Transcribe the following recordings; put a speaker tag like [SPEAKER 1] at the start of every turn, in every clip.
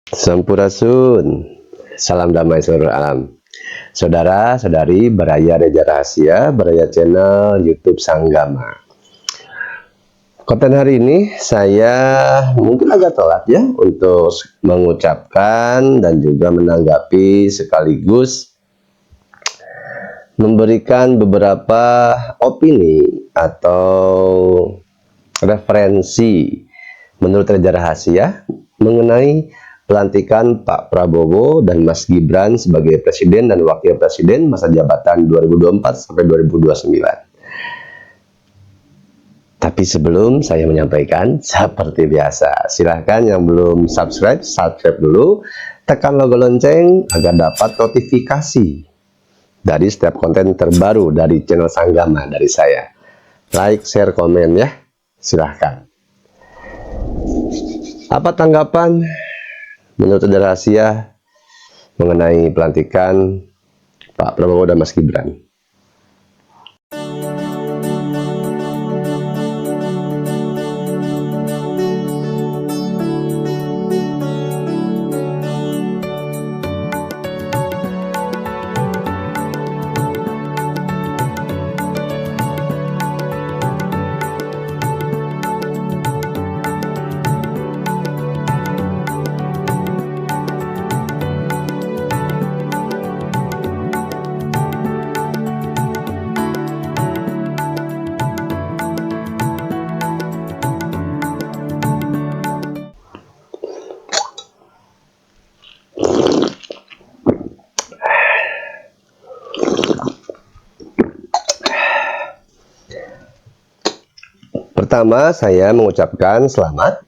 [SPEAKER 1] Sampurasun, salam damai seluruh alam. Saudara-saudari Baraya Reja Rahasia, Baraya Channel YouTube Sanggama. Konten hari ini saya mungkin agak telat ya untuk mengucapkan dan juga menanggapi sekaligus memberikan beberapa opini atau referensi menurut Reja Rahasia mengenai pelantikan Pak Prabowo dan Mas Gibran sebagai Presiden dan Wakil Presiden masa jabatan 2024 sampai 2029. Tapi sebelum saya menyampaikan, seperti biasa, silahkan yang belum subscribe dulu, tekan logo lonceng agar dapat notifikasi dari setiap konten terbaru dari channel Sanggama dari saya. Like, share, komen ya, silahkan. Apa tanggapan menurut Reja Rahasia mengenai pelantikan Pak Prabowo dan Mas Gibran? Pertama, saya mengucapkan selamat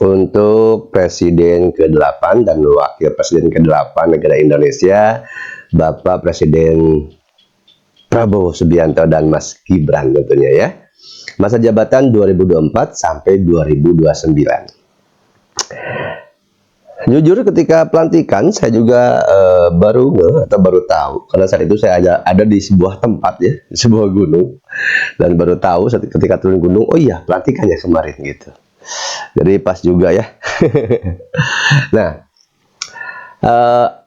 [SPEAKER 1] untuk Presiden ke-8 dan Wakil Presiden ke-8 negara Indonesia, Bapak Presiden Prabowo Subianto dan Mas Gibran tentunya ya. Masa jabatan 2024 sampai 2029. Jujur ketika pelantikan saya juga baru tahu karena saat itu saya ada di sebuah tempat ya, di sebuah gunung, dan baru tahu ketika turun gunung, oh iya pelantikannya kemarin gitu. Jadi pas juga ya. Nah,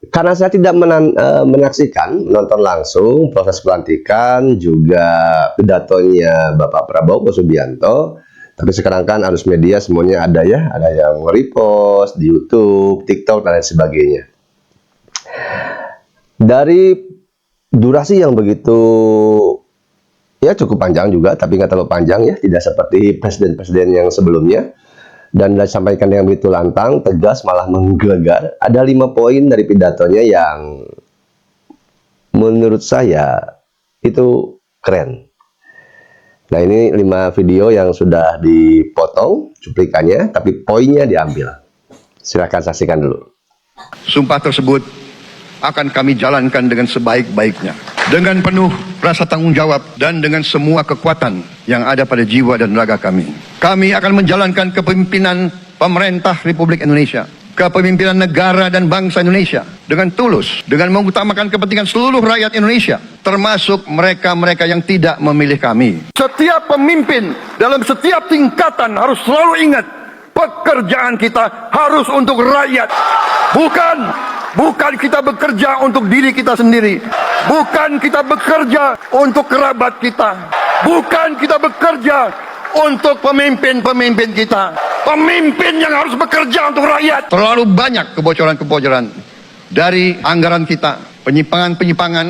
[SPEAKER 1] karena saya tidak menonton langsung proses pelantikan juga pidatonya Bapak Prabowo Subianto. Tapi sekarang kan arus media semuanya ada ya, ada yang repost di YouTube, TikTok, dan lain sebagainya. Dari durasi yang begitu ya cukup panjang juga, tapi nggak terlalu panjang ya, tidak seperti presiden-presiden yang sebelumnya. Dan disampaikan dengan begitu lantang, tegas, malah menggelegar. Ada 5 poin dari pidatonya yang menurut saya itu keren. Nah, ini 5 video yang sudah dipotong cuplikannya, tapi poinnya diambil. Silahkan saksikan dulu.
[SPEAKER 2] Sumpah tersebut akan kami jalankan dengan sebaik-baiknya, dengan penuh rasa tanggung jawab dan dengan semua kekuatan yang ada pada jiwa dan raga kami. Kami akan menjalankan kepemimpinan pemerintah Republik Indonesia, kepemimpinan negara dan bangsa Indonesia dengan tulus, dengan mengutamakan kepentingan seluruh rakyat Indonesia, termasuk mereka-mereka yang tidak memilih kami. Setiap pemimpin dalam setiap tingkatan harus selalu ingat, pekerjaan kita harus untuk rakyat. Bukan kita bekerja untuk diri kita sendiri. Bukan kita bekerja untuk kerabat kita. Bukan kita bekerja untuk pemimpin-pemimpin kita. Pemimpin yang harus bekerja untuk rakyat. Terlalu banyak kebocoran-kebocoran dari anggaran kita, penyimpangan-penyimpangan,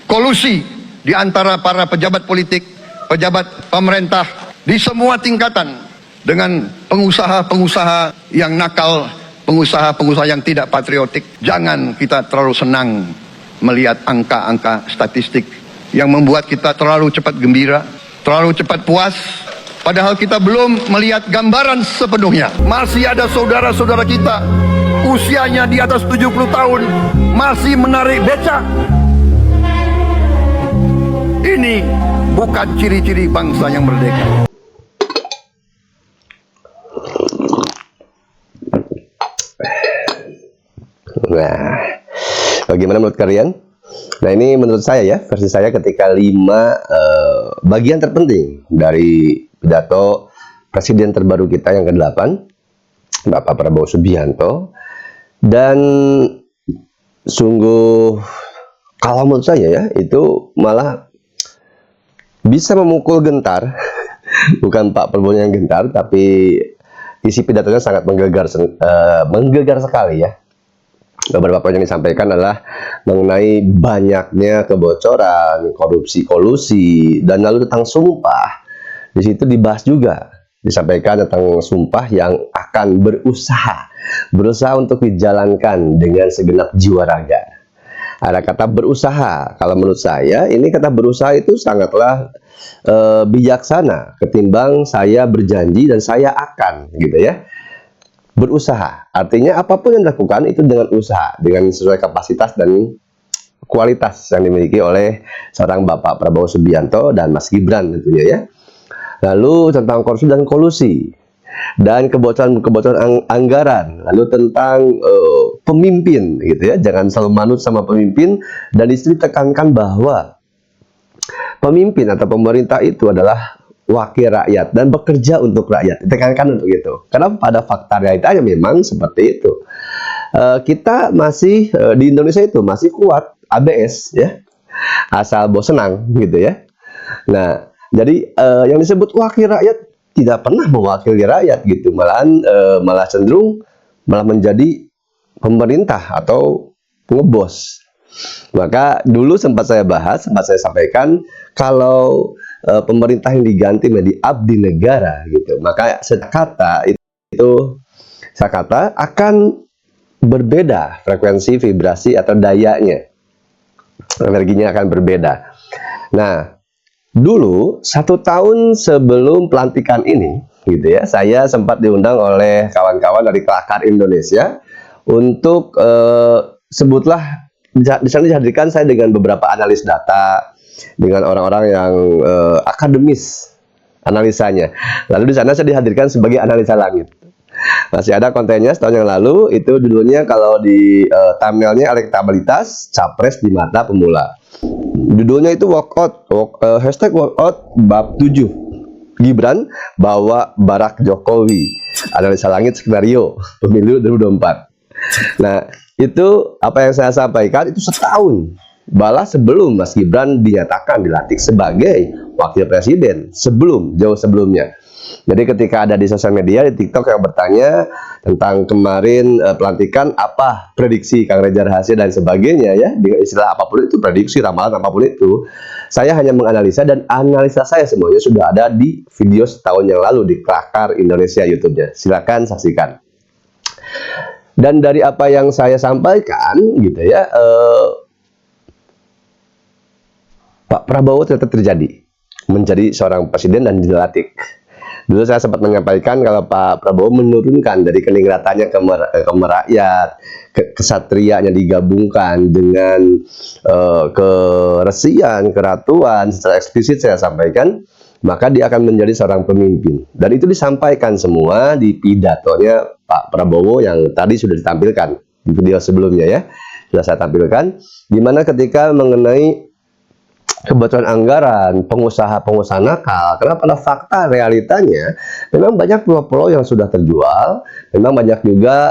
[SPEAKER 2] kolusi di antara para pejabat politik, pejabat pemerintah di semua tingkatan dengan pengusaha-pengusaha yang nakal, pengusaha-pengusaha yang tidak patriotik. Jangan kita terlalu senang melihat angka-angka statistik yang membuat kita terlalu cepat gembira, terlalu cepat puas. Padahal kita belum melihat gambaran sepenuhnya. Masih ada saudara-saudara kita usianya di atas 70 tahun masih menarik becak. Ini bukan ciri-ciri bangsa yang merdeka.
[SPEAKER 1] Nah, bagaimana menurut kalian? Nah, ini menurut saya ya, versi saya ketika 5 bagian terpenting dari pidato Presiden terbaru kita yang ke-8, Bapak Prabowo Subianto, Dan sungguh, kalau menurut saya ya, itu malah bisa memukul gentar. Bukan Pak Prabowo yang gentar, tapi isi pidatonya sangat menggelegar sekali ya. Beberapa poin yang disampaikan adalah mengenai banyaknya kebocoran, korupsi, kolusi, dan lalu tentang sumpah. Di situ dibahas juga, disampaikan tentang sumpah yang akan berusaha untuk dijalankan dengan segenap jiwa raga. Ada kata berusaha. Kalau menurut saya, ini kata berusaha itu sangatlah bijaksana ketimbang saya berjanji dan saya akan, gitu ya. Berusaha, artinya apapun yang dilakukan itu dengan usaha, dengan sesuai kapasitas dan kualitas yang dimiliki oleh seorang Bapak Prabowo Subianto dan Mas Gibran tentunya ya. Lalu tentang korupsi dan kolusi dan kebocoran anggaran, lalu tentang pemimpin gitu ya, jangan selalu manut sama pemimpin, dan disitu ditekankan bahwa pemimpin atau pemerintah itu adalah wakil rakyat dan bekerja untuk rakyat, ditekankan untuk itu. Karena pada fakta realitanya memang seperti itu. Kita masih di Indonesia itu masih kuat ABS ya, asal bos senang gitu ya. Nah, jadi yang disebut wakil rakyat tidak pernah mewakili rakyat gitu, malah cenderung malah menjadi pemerintah atau ngebos. Maka dulu sempat saya sampaikan kalau pemerintah yang diganti menjadi abdi negara gitu, maka saya kata akan berbeda frekuensi, vibrasi atau dayanya, energinya akan berbeda. Nah, dulu 1 tahun sebelum pelantikan ini gitu ya, saya sempat diundang oleh kawan-kawan dari Kelakar Indonesia untuk sebutlah di sana dihadirkan saya dengan beberapa analis data, dengan orang-orang yang akademis analisanya. Lalu di sana saya dihadirkan sebagai analisa langit. Masih ada kontennya setahun yang lalu, itu judulnya kalau di thumbnailnya elektabilitas capres di mata pemula. Judulnya itu hashtag walkout bab 7. Gibran bawa Barak Jokowi, analisa langit skenario pemilu 2024. Nah, itu apa yang saya sampaikan itu setahun balas sebelum Mas Gibran dinyatakan dilantik sebagai wakil presiden, jauh sebelumnya. Jadi ketika ada di sosial media, di TikTok yang bertanya tentang kemarin pelantikan, apa prediksi Kang Reza Rahasiya dan sebagainya ya, dengan istilah apapun itu, prediksi, ramalan, apapun itu, saya hanya menganalisa, dan analisa saya semuanya sudah ada di video setahun yang lalu di Kelakar Indonesia YouTube-nya. Silakan saksikan. Dan dari apa yang saya sampaikan gitu ya, Pak Prabowo tetap terjadi menjadi seorang presiden dan dilantik. Dulu saya sempat menyampaikan kalau Pak Prabowo menurunkan dari keningratannya ke merakyat, kesatrianya digabungkan dengan keresian, keratuan, secara eksplisit saya sampaikan, maka dia akan menjadi seorang pemimpin. Dan itu disampaikan semua di pidatonya Pak Prabowo yang tadi sudah ditampilkan di video sebelumnya ya, sudah saya tampilkan, di mana ketika mengenai kebocoran anggaran, pengusaha-pengusaha nakal, karena pada fakta realitanya memang banyak pulau-pulau yang sudah terjual, memang banyak juga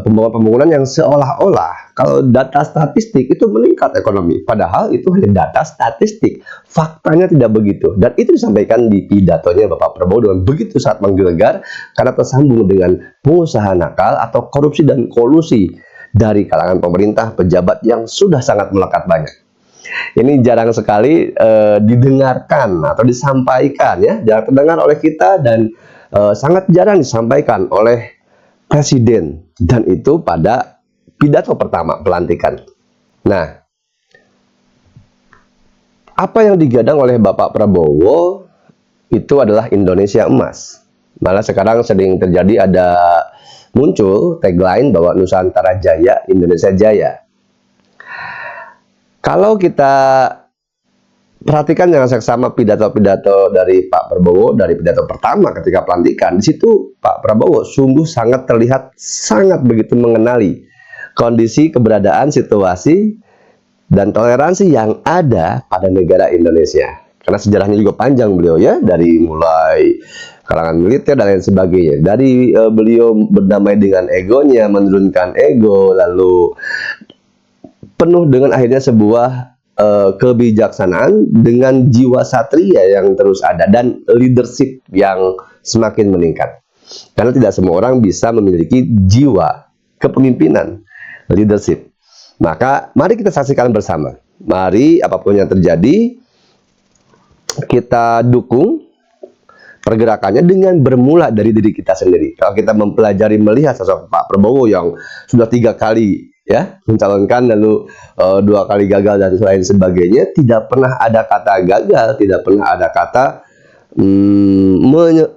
[SPEAKER 1] pembangunan yang seolah-olah kalau data statistik itu meningkat ekonomi, padahal itu hanya data statistik, faktanya tidak begitu. Dan itu disampaikan di pidatonya Bapak Prabowo dengan begitu sangat menggelegar karena tersambung dengan pengusaha nakal atau korupsi dan kolusi dari kalangan pemerintah, pejabat yang sudah sangat melekat banyak. Ini jarang sekali didengarkan atau disampaikan ya, jarang terdengar oleh kita, dan sangat jarang disampaikan oleh presiden, dan itu pada pidato pertama pelantikan. Nah, apa yang digadang oleh Bapak Prabowo itu adalah Indonesia emas. Malah sekarang sering terjadi muncul tagline bahwa Nusantara Jaya, Indonesia Jaya. Kalau kita perhatikan dengan seksama pidato-pidato dari Pak Prabowo, dari pidato pertama ketika pelantikan, di situ Pak Prabowo sungguh sangat terlihat sangat begitu mengenali kondisi, keberadaan, situasi, dan toleransi yang ada pada negara Indonesia. Karena sejarahnya juga panjang beliau ya, dari mulai kalangan militer dan lain sebagainya. Dari beliau berdamai dengan egonya, menurunkan ego, lalu penuh dengan akhirnya sebuah kebijaksanaan dengan jiwa satria yang terus ada dan leadership yang semakin meningkat. Karena tidak semua orang bisa memiliki jiwa kepemimpinan, leadership. Maka mari kita saksikan bersama. Mari apapun yang terjadi, kita dukung pergerakannya dengan bermula dari diri kita sendiri. Kalau kita mempelajari melihat sosok Pak Prabowo yang sudah 3 kali ya mencalonkan, lalu 2 kali gagal dan lain sebagainya, tidak pernah ada kata gagal, tidak pernah ada kata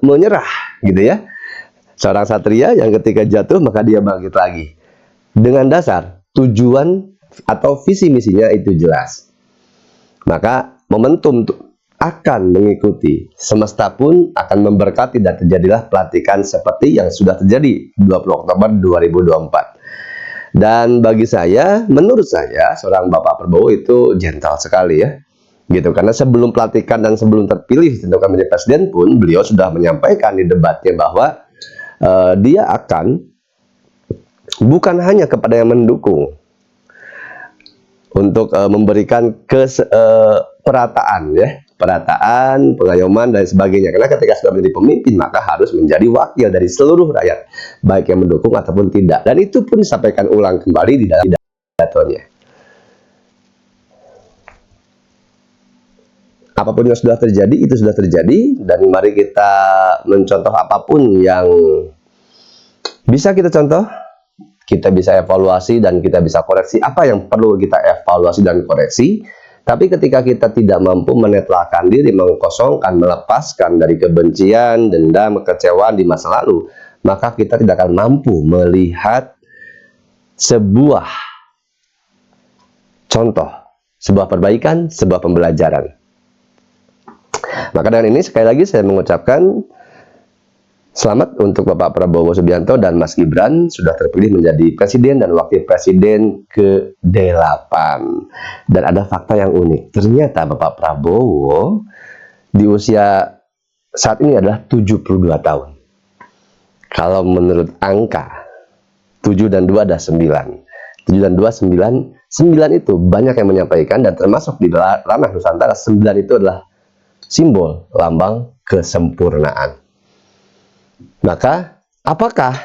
[SPEAKER 1] menyerah gitu ya. Seorang satria yang ketika jatuh maka dia bangkit lagi. Dengan dasar tujuan atau visi misinya itu jelas. Maka momentum akan mengikuti, semesta pun akan memberkati dan terjadilah pelantikan seperti yang sudah terjadi 20 Oktober 2024. Dan bagi saya, menurut saya, seorang Bapak Prabowo itu gentle sekali ya, gitu. Karena sebelum pelantikan dan sebelum terpilih ditentukan menjadi presiden pun, beliau sudah menyampaikan di debatnya bahwa dia akan bukan hanya kepada yang mendukung untuk memberikan perataan ya, perataan, pengayoman dan sebagainya. Karena ketika sudah menjadi pemimpin maka harus menjadi wakil dari seluruh rakyat, baik yang mendukung ataupun tidak. Dan itu pun disampaikan ulang kembali di dalam pidatonya. Apapun yang sudah terjadi itu sudah terjadi, dan mari kita mencontoh apapun yang bisa kita contoh, kita bisa evaluasi dan kita bisa koreksi apa yang perlu kita evaluasi dan koreksi. Tapi ketika kita tidak mampu menetralkan diri, mengkosongkan, melepaskan dari kebencian, dendam, kekecewaan di masa lalu, maka kita tidak akan mampu melihat sebuah contoh, sebuah perbaikan, sebuah pembelajaran. Maka dengan ini sekali lagi saya mengucapkan selamat untuk Bapak Prabowo Subianto dan Mas Gibran sudah terpilih menjadi presiden dan wakil presiden ke-8. Dan ada fakta yang unik. Ternyata Bapak Prabowo di usia saat ini adalah 72 tahun. Kalau menurut angka 7 dan 2 ada 9. 7 dan 2 9. 9 itu banyak yang menyampaikan, dan termasuk di ranah Nusantara 9 itu adalah simbol lambang kesempurnaan. Maka, apakah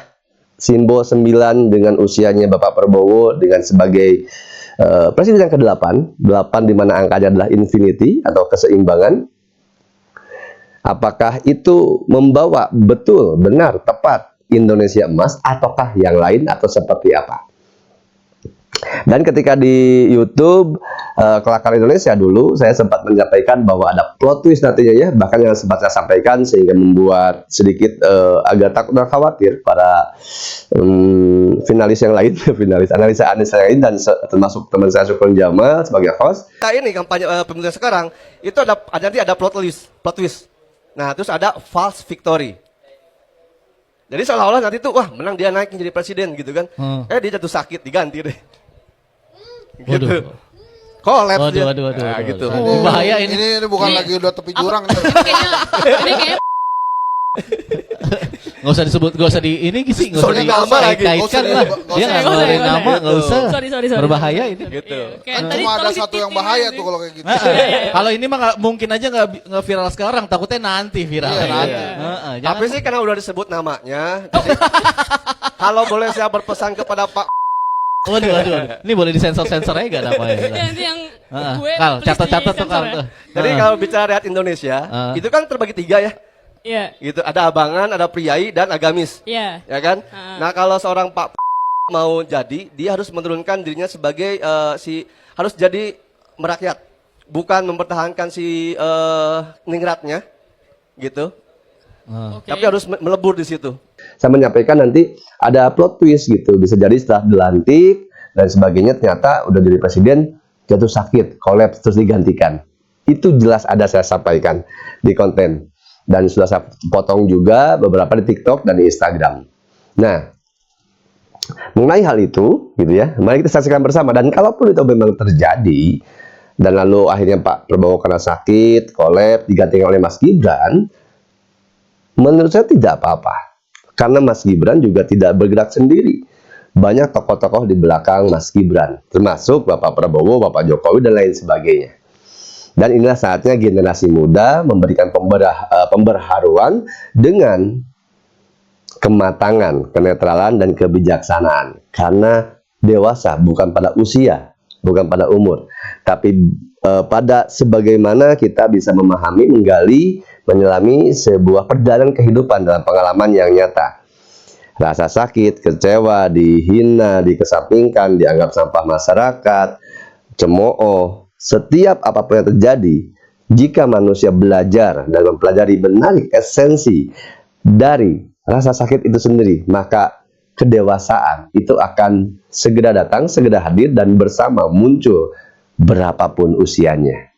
[SPEAKER 1] simbol 9 dengan usianya Bapak Prabowo dengan sebagai presiden yang ke-8, 8 di mana angkanya adalah infinity atau keseimbangan, apakah itu membawa betul, benar, tepat Indonesia emas, ataukah yang lain, atau seperti apa? Dan ketika di YouTube Kelakar Indonesia dulu, saya sempat menyampaikan bahwa ada plot twist nantinya ya, bahkan yang sempat saya sampaikan sehingga membuat sedikit agak takut dan khawatir para finalis yang lain, finalis analisa yang lain, dan termasuk teman saya Syukron Jamal sebagai host.
[SPEAKER 3] Nah, ini kampanye pemilihan sekarang itu nanti ada plot twist. Nah, terus ada false victory. Jadi seolah-olah nanti tuh wah menang, dia naik jadi presiden gitu kan. Dia jatuh sakit, diganti deh. Gitu. Kolaps dia.
[SPEAKER 4] Waduh.
[SPEAKER 3] Nah, gitu.
[SPEAKER 4] Bahaya ini.
[SPEAKER 5] Ini bukan lagi udah tepi jurang.
[SPEAKER 6] Ini kayaknya
[SPEAKER 4] Nggak usah disebut, nggak usah di ini sih, nggak usah
[SPEAKER 3] Soalnya nama lagi.
[SPEAKER 4] dikaitkan lah. Dia nggak ngeluarin nama, nggak usah.
[SPEAKER 6] Sorry.
[SPEAKER 4] Berbahaya ini.
[SPEAKER 3] Gitu.
[SPEAKER 6] Kayak
[SPEAKER 5] Kan
[SPEAKER 6] tadi
[SPEAKER 5] cuma ada
[SPEAKER 6] tolong
[SPEAKER 5] satu yang
[SPEAKER 6] dipitin
[SPEAKER 5] bahaya
[SPEAKER 6] aja.
[SPEAKER 5] tuh kalau kayak gitu.
[SPEAKER 4] Kalau ini mah mungkin aja nggak viral sekarang, takutnya nanti viral.
[SPEAKER 5] Iya,
[SPEAKER 4] Nanti.
[SPEAKER 5] iya.
[SPEAKER 4] Jangan.
[SPEAKER 3] Tapi sih karena udah disebut namanya. Jadi, kalau boleh saya berpesan kepada Pak,
[SPEAKER 4] Waduh. Ini boleh disensor-sensor aja nggak namanya?
[SPEAKER 6] Nanti yang gue
[SPEAKER 4] Kal,
[SPEAKER 6] tulis di
[SPEAKER 4] catat tuh
[SPEAKER 6] sensor
[SPEAKER 4] Kal.
[SPEAKER 6] ya.
[SPEAKER 3] jadi kalau bicara rakyat Indonesia, itu kan terbagi 3 ya.
[SPEAKER 6] Iya.
[SPEAKER 3] Gitu, ada abangan, ada priai, dan agamis.
[SPEAKER 6] Iya.
[SPEAKER 3] Ya kan? Nah, kalau seorang Pak mau jadi, dia harus menurunkan dirinya sebagai harus jadi merakyat, bukan mempertahankan si ningratnya, gitu.
[SPEAKER 6] Oke.
[SPEAKER 3] Tapi harus melebur di situ.
[SPEAKER 1] Saya menyampaikan nanti ada plot twist gitu, bisa jadi setelah dilantik dan sebagainya ternyata udah jadi presiden jatuh sakit, kolaps, terus digantikan. Itu jelas ada saya sampaikan di konten, dan sudah saya potong juga beberapa di TikTok dan di Instagram. Nah, mengenai hal itu gitu ya, mari kita saksikan bersama. Dan kalaupun itu memang terjadi dan lalu akhirnya Pak Prabowo kena sakit, kolaps, digantikan oleh Mas Gibran, Menurut saya tidak apa-apa. Karena Mas Gibran juga tidak bergerak sendiri. Banyak tokoh-tokoh di belakang Mas Gibran, termasuk Bapak Prabowo, Bapak Jokowi, dan lain sebagainya. Dan inilah saatnya generasi muda memberikan pemberharuan dengan kematangan, kenetralan, dan kebijaksanaan. Karena dewasa bukan pada usia, bukan pada umur, tapi pada sebagaimana kita bisa memahami, menggali, menyelami sebuah perjalanan kehidupan dalam pengalaman yang nyata. Rasa sakit, kecewa, dihina, dikesampingkan, dianggap sampah masyarakat, cemooh, setiap apapun yang terjadi, jika manusia belajar dan mempelajari menarik esensi dari rasa sakit itu sendiri, maka kedewasaan itu akan segera datang, segera hadir, dan bersama muncul berapapun usianya.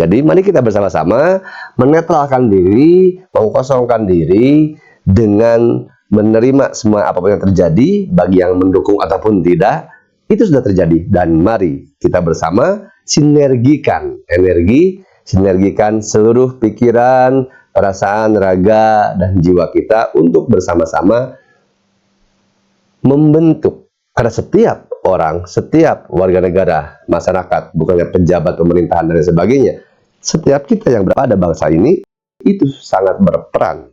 [SPEAKER 1] Jadi mari kita bersama-sama menetralkan diri, mengkosongkan diri dengan menerima semua apapun yang terjadi, bagi yang mendukung ataupun tidak, itu sudah terjadi. Dan mari kita bersama sinergikan energi, sinergikan seluruh pikiran, perasaan, raga, dan jiwa kita untuk bersama-sama membentuk. Karena setiap orang, setiap warga negara, masyarakat, bukannya pejabat pemerintahan dan sebagainya, setiap kita yang berada pada bangsa ini, itu sangat berperan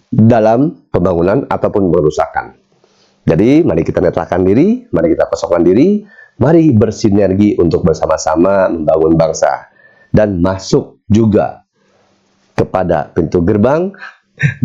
[SPEAKER 1] dalam pembangunan ataupun perusakan. Jadi mari kita netralkan diri, mari kita kosongkan diri, mari bersinergi untuk bersama-sama membangun bangsa. Dan masuk juga kepada pintu gerbang,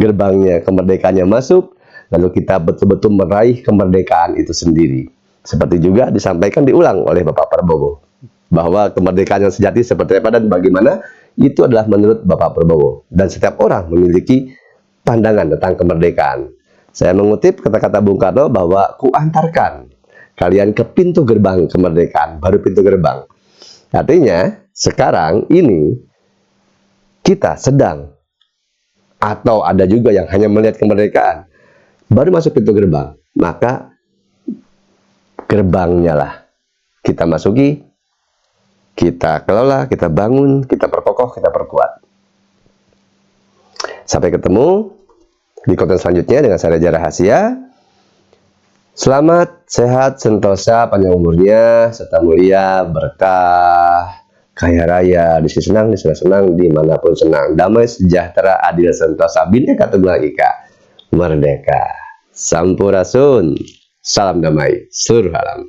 [SPEAKER 1] gerbangnya kemerdekaannya masuk, lalu kita betul-betul meraih kemerdekaan itu sendiri. Seperti juga disampaikan, diulang oleh Bapak Prabowo, bahwa kemerdekaan yang sejati seperti apa dan bagaimana, itu adalah menurut Bapak Prabowo. Dan setiap orang memiliki pandangan tentang kemerdekaan. Saya mengutip kata-kata Bung Karno bahwa kuantarkan kalian ke pintu gerbang kemerdekaan, baru pintu gerbang. Artinya, sekarang ini kita sedang, atau ada juga yang hanya melihat kemerdekaan, baru masuk pintu gerbang, maka gerbangnya lah kita masuki, kita kelola, kita bangun, kita perkokoh, kita perkuat. Sampai ketemu di konten selanjutnya dengan saya Reja Rahasia. Selamat, sehat, sentosa, panjang umurnya, serta mulia, berkah, kaya raya, di sini senang, di sana senang, dimanapun senang, damai, sejahtera, adil, sentosa, bineka tunggal ika, merdeka, sampurasun, salam damai, seluruh alam.